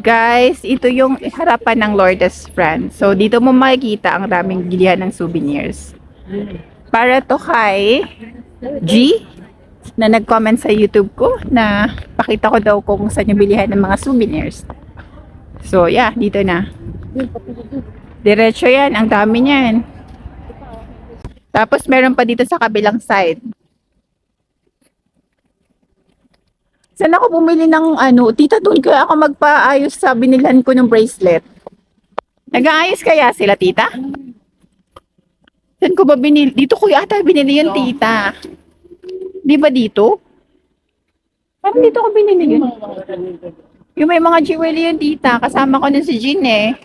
Guys, ito yung harapan ng Lourdes Friend. So, dito mo makikita ang daming bilihan ng souvenirs. Para to kay G, na nag-comment sa YouTube ko na pakita ko daw kung saan yung bilihan ng mga souvenirs. So, yeah, dito na. Diretso yan, ang dami niyan. Tapos, meron pa dito sa kabilang side. Saan ako bumili ng tita, doon kaya ako magpaayos sa binilhan ko ng bracelet. Nag-aayos kaya sila, tita? Saan ko ba binili? Dito ko yata binili yun, tita. Di ba dito? Parang dito ko binili yun. Yung may mga jewelry yun, tita. Kasama ko na si Jean eh.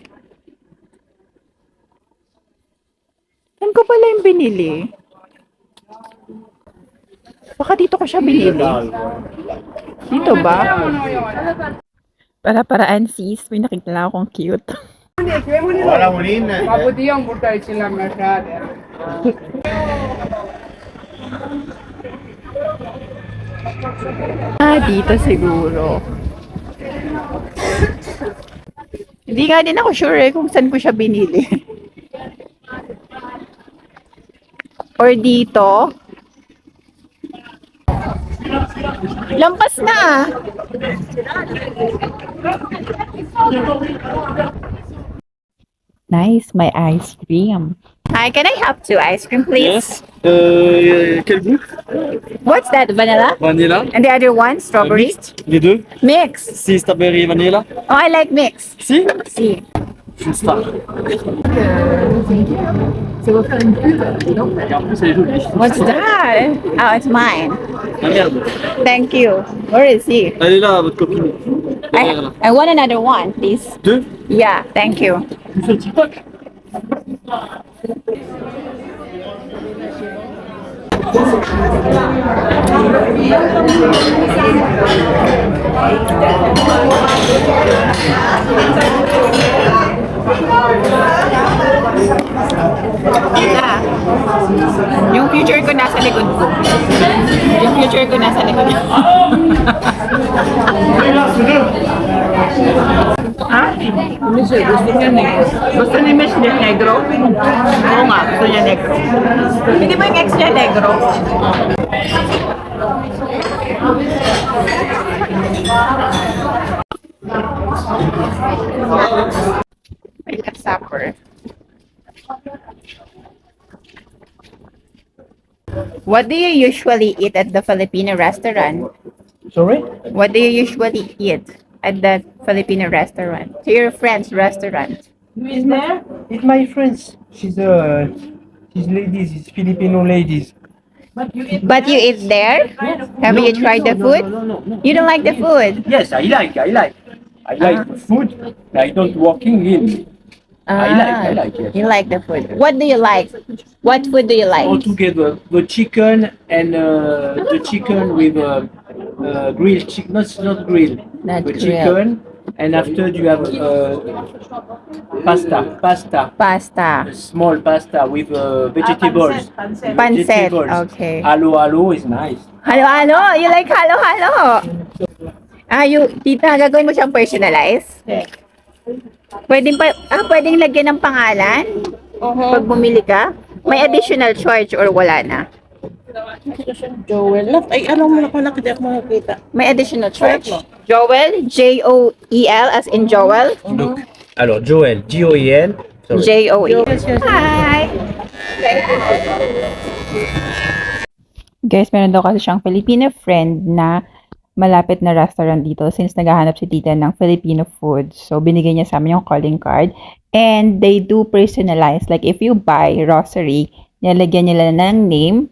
Saan ko pala yung binili? Baka dito ko siya binili. Dito ba? Para-paraan sis, may nakita lang akong cute. Wala mo rin. Dito siguro. Hindi nga din ako sure kung saan ko siya binili. Or dito. Lampas na. Nice, my ice cream. Hi, can I have 2 ice cream, please? Quel goût? What's that, vanilla? Vanilla. And the other one, strawberry? Mixte. Les deux. Mix. Si strawberry vanilla. Oh, I like mix. Si. See. Je suis une star. What's that? Oh, it's mine. Ah merde. Thank you. Where is he? Elle est là, votre copine. Derrière là. I want another one, please. Deux. Yeah, thank you. Vous faites TikTok? Tita, yung future ko nasa likod ko. Yung future ko nasa likod ko. Ha? Gusto ni Miss niya negro? Oo nga, gusto niya negro. Hindi mo yung ex niya negro? May last supper. What do you usually eat at the Filipino restaurant? Sorry? What do you usually eat at the Filipino restaurant? To your friend's restaurant? Who is there? It's my friends. She's ladies. It's Filipino ladies. But you eat. But you eat there? Have you tried the food? No. You don't like the food? Yes, I like. I like the food. I don't working in. I like. Yes. You like the food. What do you like? What food do you like? All together, the chicken and the chicken with grilled chicken. Not grilled. Not the grilled. chicken. And after you have pasta. Pasta. Small pasta with vegetables. Pancet. Vegetables. Okay. Halo is nice. Halo-halo? You like halo-halo? Tita, gagawin mo siyang personalize? Pwedeng lagyan ng pangalan? Pag bumili ka? May additional charge or wala na? Joel. Ay, ano mo na pala, hindi ako makakita. May additional charge? Joel? Joel as in Joel? Donc, alors Joël, Joel. Sorry. Joel. Hi! Guys, meron daw kasi siyang Filipino friend na malapit na restaurant dito since naghahanap si tita ng Filipino food. So, binigay niya sa amin yung calling card. And they do personalize. Like, if you buy rosary, nilagyan nila ng name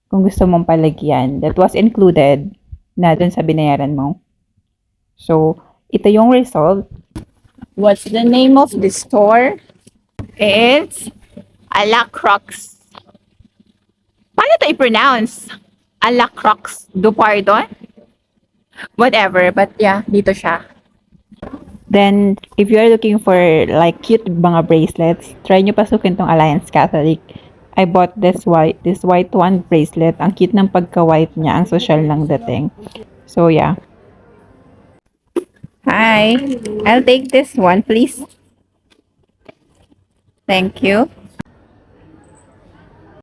kung gusto mong palagyan. That was included na dun sa binayaran mo. So, ito yung result. What's the name of the store? It's A La Croix. Paano ito i-pronounce? A La Croix du Pardon? Whatever, but yeah, dito siya. Then, if you are looking for like cute mga bracelets, try nyo pasukin tong Alliance Catholic. I bought this white one bracelet. Ang cute ng pagka-white niya, ang social lang dating. So, yeah. Hi. I'll take this one, please. Thank you.